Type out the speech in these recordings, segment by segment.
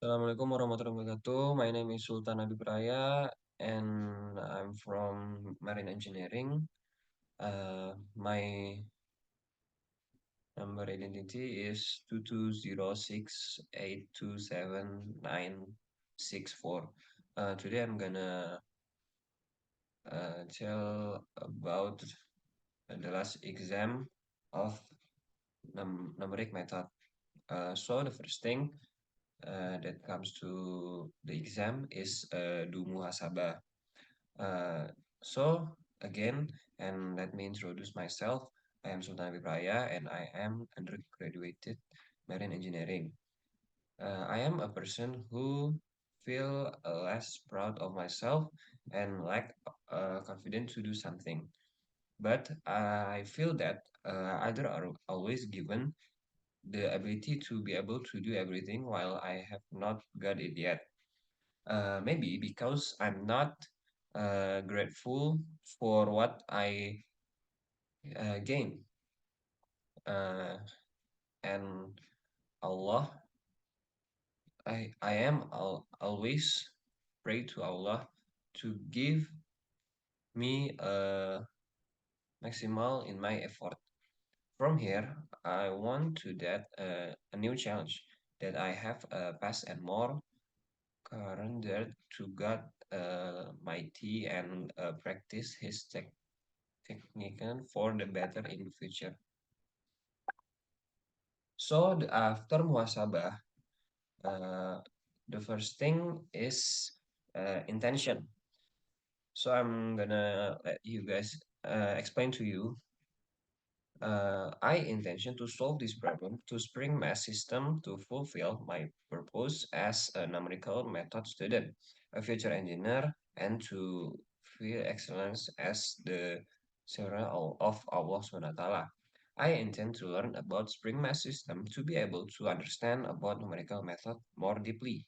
Assalamualaikum warahmatullahi wabarakatuh. My name is Sultan Adi Praya, and I'm from Marine Engineering. My number identity is 2206827964. Today I'm gonna tell about the last exam of numeric method. So the first thing that comes to the exam is do muhasabah. Uh, so again, and let me introduce myself. I am Sultan Vipraya and I am undergraduated marine engineering. I am a person who feel less proud of myself and lack confidence to do something. But I feel that either are always given the ability to be able to do everything while I have not got it yet. Maybe because I'm not grateful for what I gain. Uh, and Allah, I am always pray to Allah to give me a maximal in my effort. From here, I want to that a new challenge that I have passed and more current to God mighty and practice His technique for the better in the future. So after muhasabah, uh, the first thing is intention. So I'm gonna let you guys explain to you. I intention to solve this problem to Spring Math system to fulfill my purpose as a numerical method student, a future engineer, and to feel excellence as the servant of Allah Subhanahu wa Taala. I intend to learn about Spring Math system to be able to understand about numerical method more deeply.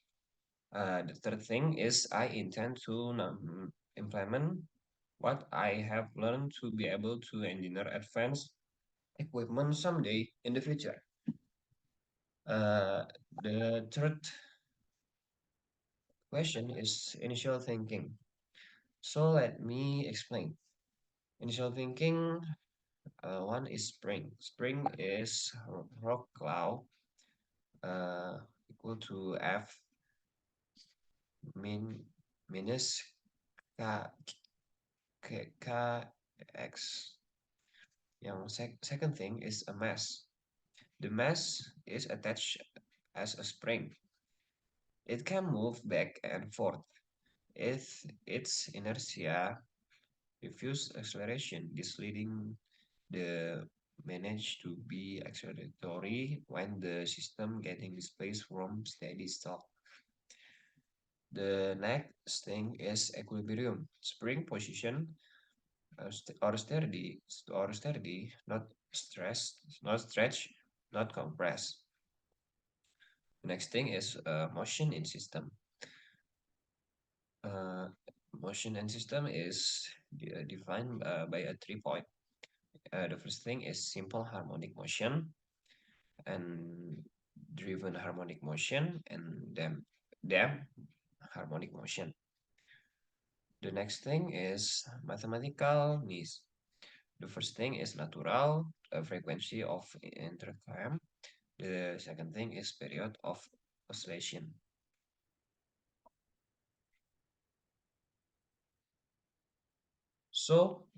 The third thing is I intend to implement what I have learned to be able to engineer advanced equipment someday in the future. Uh, the third question is initial thinking. So let me explain. Initial thinking, one is spring. Spring is rock cloud uh, equal to F min minus K, K X. Second thing is a mass. The mass is attached as a spring. It can move back and forth. If its inertia refuse acceleration, this leading the manage to be acceleratory when the system getting displaced from steady state. The next thing is equilibrium, spring position or steady, not stress, not stretch, not compress. The next thing is motion in system. Uh, Motion and system is defined by a 3 point. The first thing is simple harmonic motion and driven harmonic motion and damp harmonic motion. The next thing is mathematical needs. The first thing is natural frequency of intercam. The second thing is period of oscillation. So,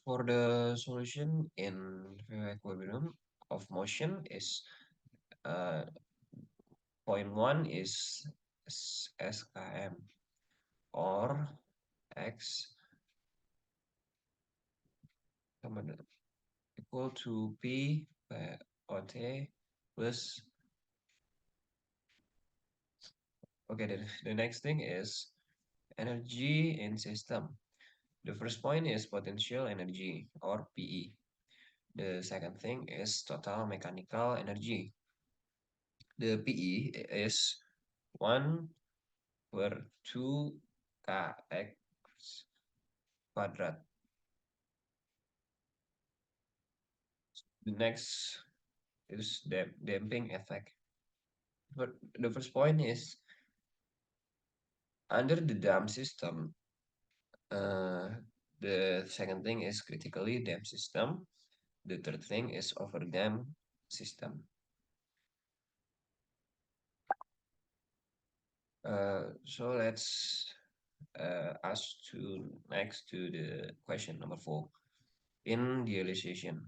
for the solution in equilibrium of motion is uh, point one is SKM or X equal to P OT plus. Okay, the next thing is energy in system. The first point is potential energy or PE. The second thing is total mechanical energy. The PE is 1 per 2 kx quadrat. The next is damping effect. But the first point is under the dam system. Uh, the second thing is critically damped system. The third thing is over dam system. So let's ask to next to the question number 4. In idealization,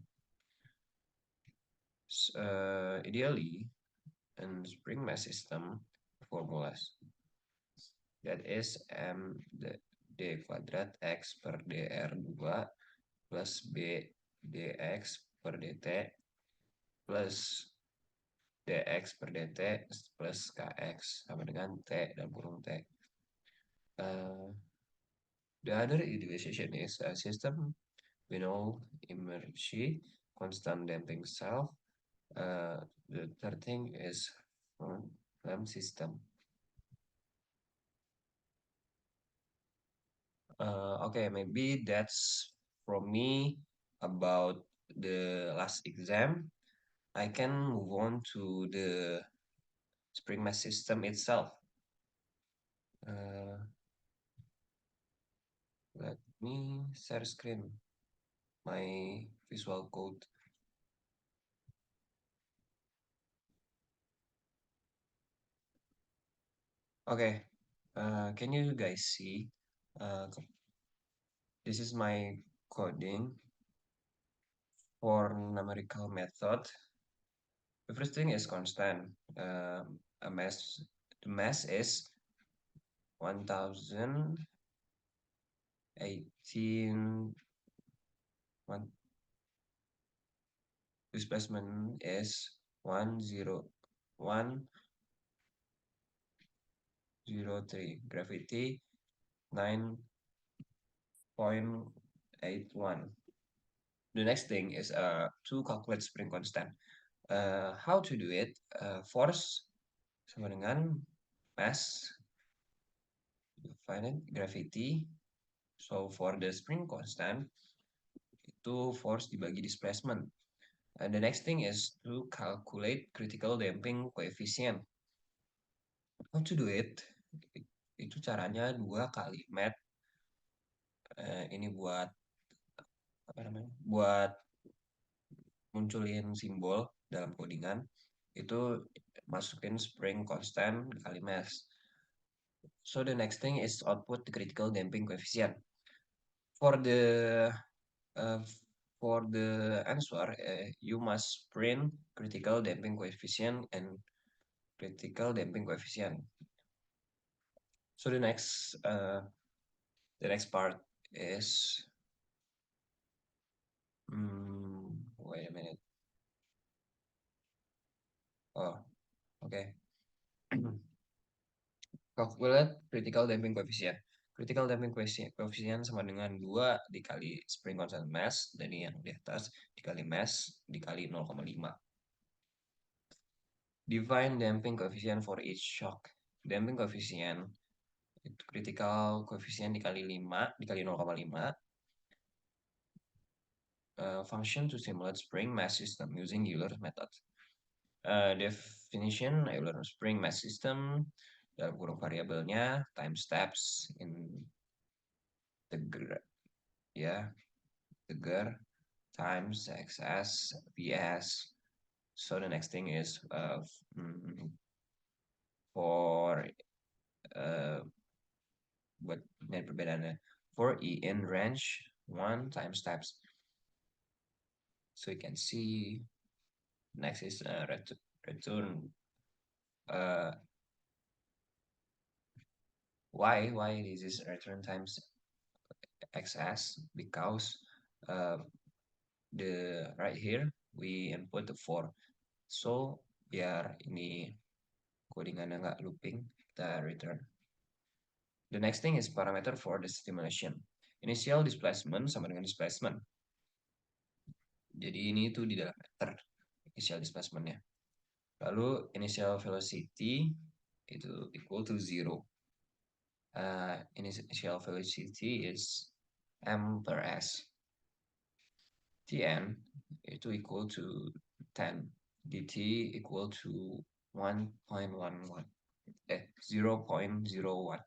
ideally, in spring mass system formulas that is the d kuadrat x per dr2 plus b dx per dt plus dx per dt plus kx sama dengan t dan kurung t. The other idealization is a system we know inertia, constant damping self. The third thing is RAM system. Okay, maybe that's from me about the last exam. I can move on to the spring mass system itself. Uh, Let me share screen my visual code. Okay, can you guys see? This is my coding for numerical method. The first thing is constant. A mass, the mass is 1018. Displacement is 10103. Gravity 9.81. The next thing is to calculate spring constant. How to do it? Force sama dengan mass, find it, gravity. So for the spring constant, itu force dibagi displacement. And the next thing is to calculate critical damping coefficient. How to do it? Itu caranya 2 kali mat. Ini buat apa namanya? Buat munculin simbol dalam codingan itu masukin spring constant kali mass. So the next thing is output the critical damping coefficient. For the uh, for the answer, you must print critical damping coefficient and critical damping coefficient. So the next part is wait a minute. Oh, okay. Calculate critical damping coefficient. Critical damping coefficient sama dengan 2 dikali spring constant mass dari yang di atas dikali mass dikali 0,5. Define damping coefficient for each shock. Damping coefficient itu critical coefficient dikali 5 dikali 0,5 function to simulate spring mass system using Euler's method. Definition Euler's spring mass system dalam kurung variabelnya time steps in the times xs vs. So the next thing is for buat dari perbedaannya for e in range 1 time steps. So you can see next is return. Why this is return times xs? Because the right here we input the 4. So biar ini codingannya nggak looping, kita return. The next thing is parameter for the stimulation. Initial displacement sama dengan displacement. Jadi ini tuh di dalam meter initial displacementnya. Lalu initial velocity itu equal to 0. Initial velocity is m per s. Tn itu equal to 10. dt equal to 1.11, 0.01.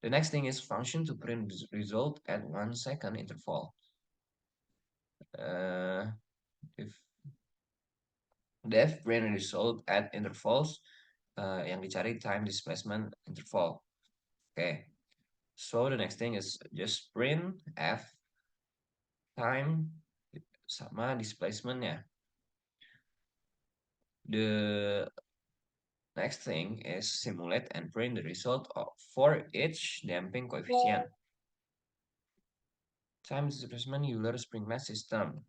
The next thing is function to print result at 1 second interval. If def print result at intervals, yang dicari time displacement interval. Okay, so the next thing is just print f time sama displacementnya. The next thing is simulate and print the result for each damping coefficient. Time displacement Euler spring mass system.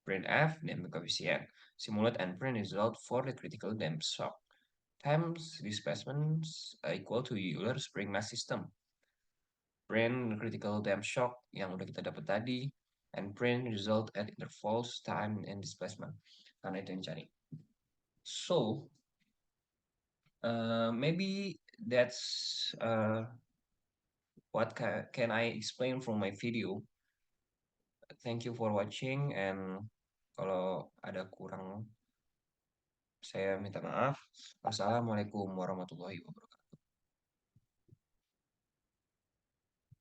Printf damping coefficient. Simulate and print result for the critical damp shock. Times displacement equal to Euler spring mass system. Print critical damp shock yang udah kita dapat tadi, and print result at intervals time and displacement. Karena itu yang cari. So maybe that's what can I explain from my video. Thank you for watching, and kalau ada kurang saya minta maaf. Wassalamualaikum warahmatullahi wabarakatuh.